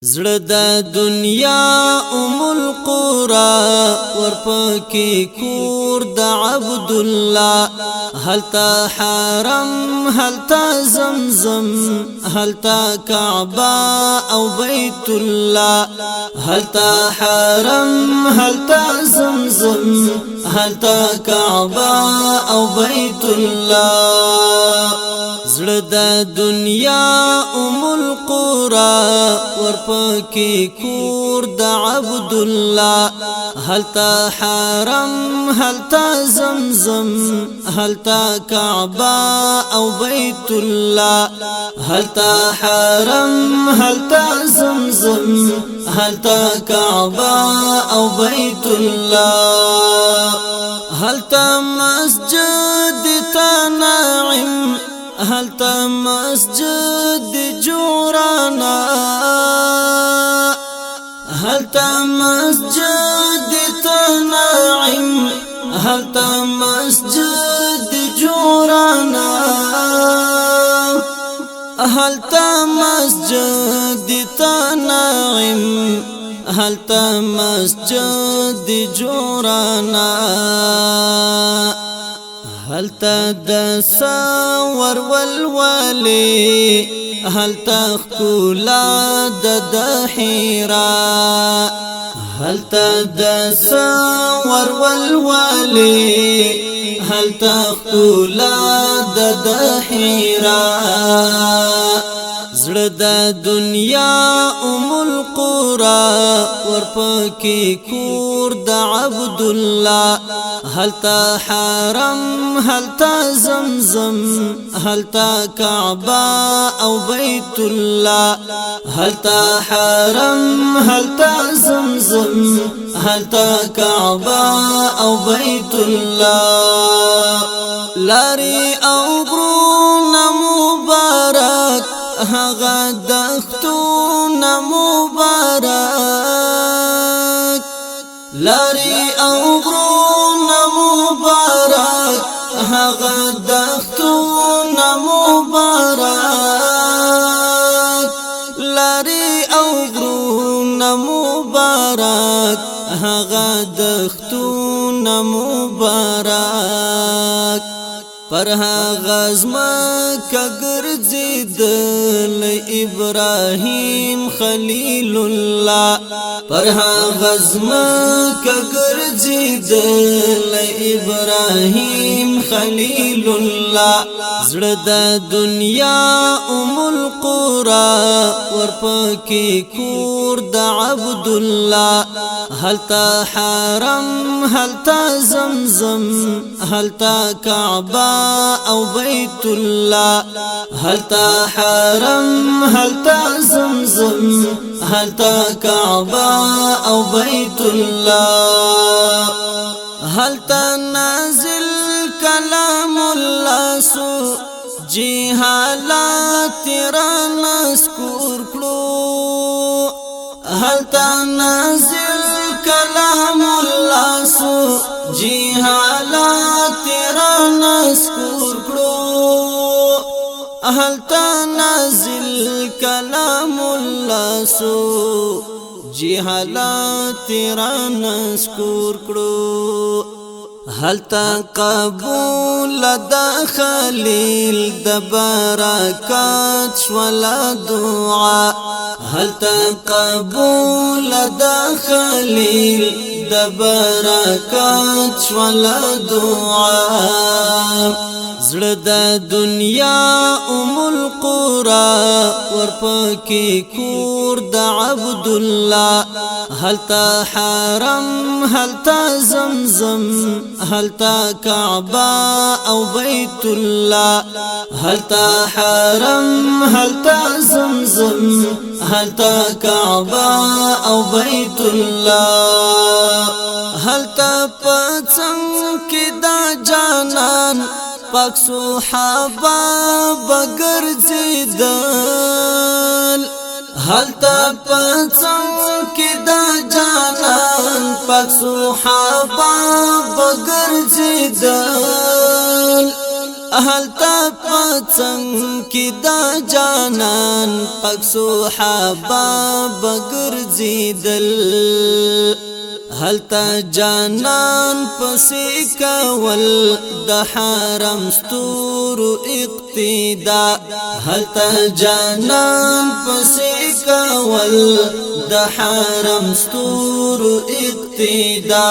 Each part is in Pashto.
زړه د دنیا القرى ورپکی کور د عبد الله هلتا حرم هلتا زمزم هلتا کعبه او بیت الله هلتا حرم هلتا زمزم هلتا کعبه او بیت الله زړه د دنیا القرى ورپکی کور د عبد الله هلتا حرم هلتا زمزم هلتا کعبه او بیت الله هلتا حرم هلتا زمزم هلتا کعبه او بیت الله هلتا مسجد تنعم هلتا مسجد جورانا هلتا مسجد تنعم هلتا مسجد جورانا هلتا مسجد تنعم هلتا مسجد جورانا هلتا د ساور والوالي هلتا خکولا د حیرا هلتا د ساور والوالي هلتا خکولا د حیرا زړه د دنیا القرى ورپکی کور د عبد الله هلتا حرم هلتا زمزم هلتا کعبه او بیت الله هلتا حرم هلتا زمزم هلتا کعبه او بیت الله لاري او غرونه مبارک هغه دختونه مبارک لاري او غرونه مبارک هغه دختونه مبارک لاري او غرونه مبارک هغه دختونه مبارک پر هغه زمکه ګرځیدل ابراهیم خلیل الله پر هغه زمکه ګرځیدل ابراهیم خلیل الله زړه د دنیا القرى ورپکی کور د عبد الله هلتا حرم هلتا زمزم هلتا کعبه او بیت الله هلتا حرم هلتا زمزم هلتا کعبه او بیت الله هلتا نازل کلام الله سو جی حالات را نذکر کړو هلتا نازل کلام الله سو جی حالات را نذکر کړو هلتا نازل کلام الله سو جی حالات را نذکر کړو هلتا قبول د خلیل د برکات ولا دعا هلتا قبول د خلیل د برکات ولا دعا زړه د دنیا القرى ورپکی کور د عبد الله هلتا حرم هلتا زمزم هلتا کعبه او بیت الله هلتا حرم هلتا زمزم هلتا کعبه او بیت الله هلتا پڅنګ کې دا جانان پاک صحابه بګرځیدل هلتا پڅنګ کې دا جانان پاک صحابه بګرځیدل اهل تا پڅنګ کی دا جانان پاک صحابه بګرځیدل هلتا جانان پسې کول د حرم ستور اقتدا هلتا جانان پسې کول د حرم ستور اقتدا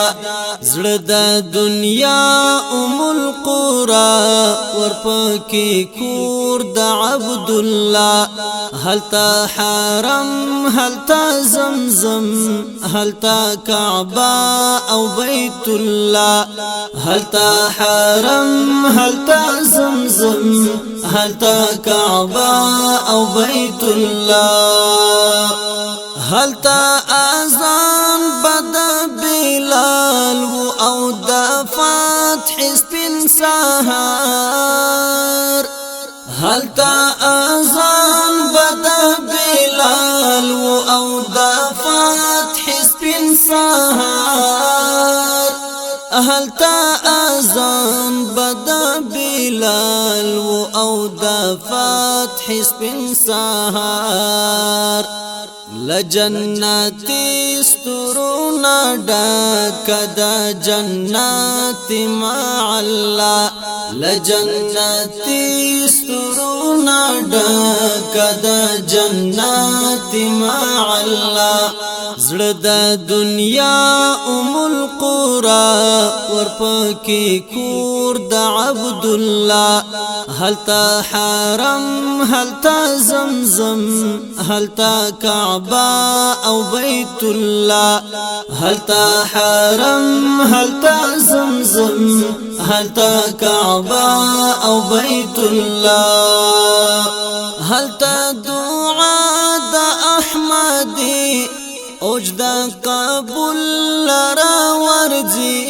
زړه د دنیا القرى ورپکې کور د عبد الله هلتا حرم هلتا زمزم هلتا کعبه او بیت الله هلتا حرم هلتا زمزم هلتا کعبه او بیت الله هلتا اذان بد بلال او د فتح سپین سهار هلتا اذان بد بلال او د فتح سپین سهار هلتا اذان بد بلال او د فتح سپین سهار لجنتی سترونا ډک د جنت مع الله لجنتی سترونا ډک د جنت مع الله زړه د دنیا القرى ورپکې کور د عبد الله هلتا حرم هلتا زمزم هلتا کعبه او بیت الله هلتا حرم هلتا زمزم هلتا کعبه او بیت الله هلتا دعا د احمدی اوجد قبول لرا ورځي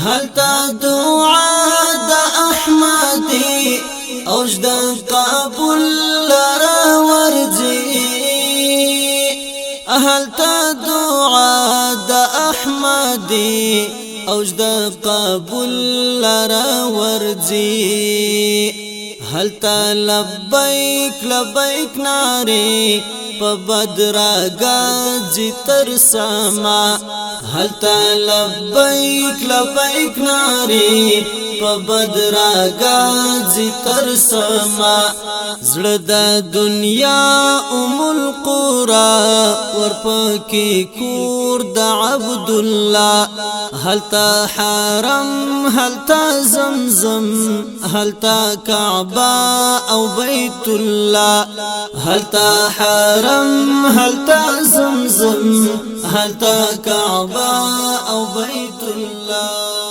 هلتا دعا د احمدی اوجد قبول لرا ورځي هلتا دعا د احمدی اوجد قبول لرا ورځي هلتا لبیک لبیک ناری په بدرګه تر سما هلتا لبیک لبیک ناری په بدرګه تر سما زړه د دنیا القرى ورپکې کور د عبد الله هلتا حرم هلتا زمزم هلتا کعبه او بیت الله هلتا حرم هلتا زمزم هلتا کعبه او بیت الله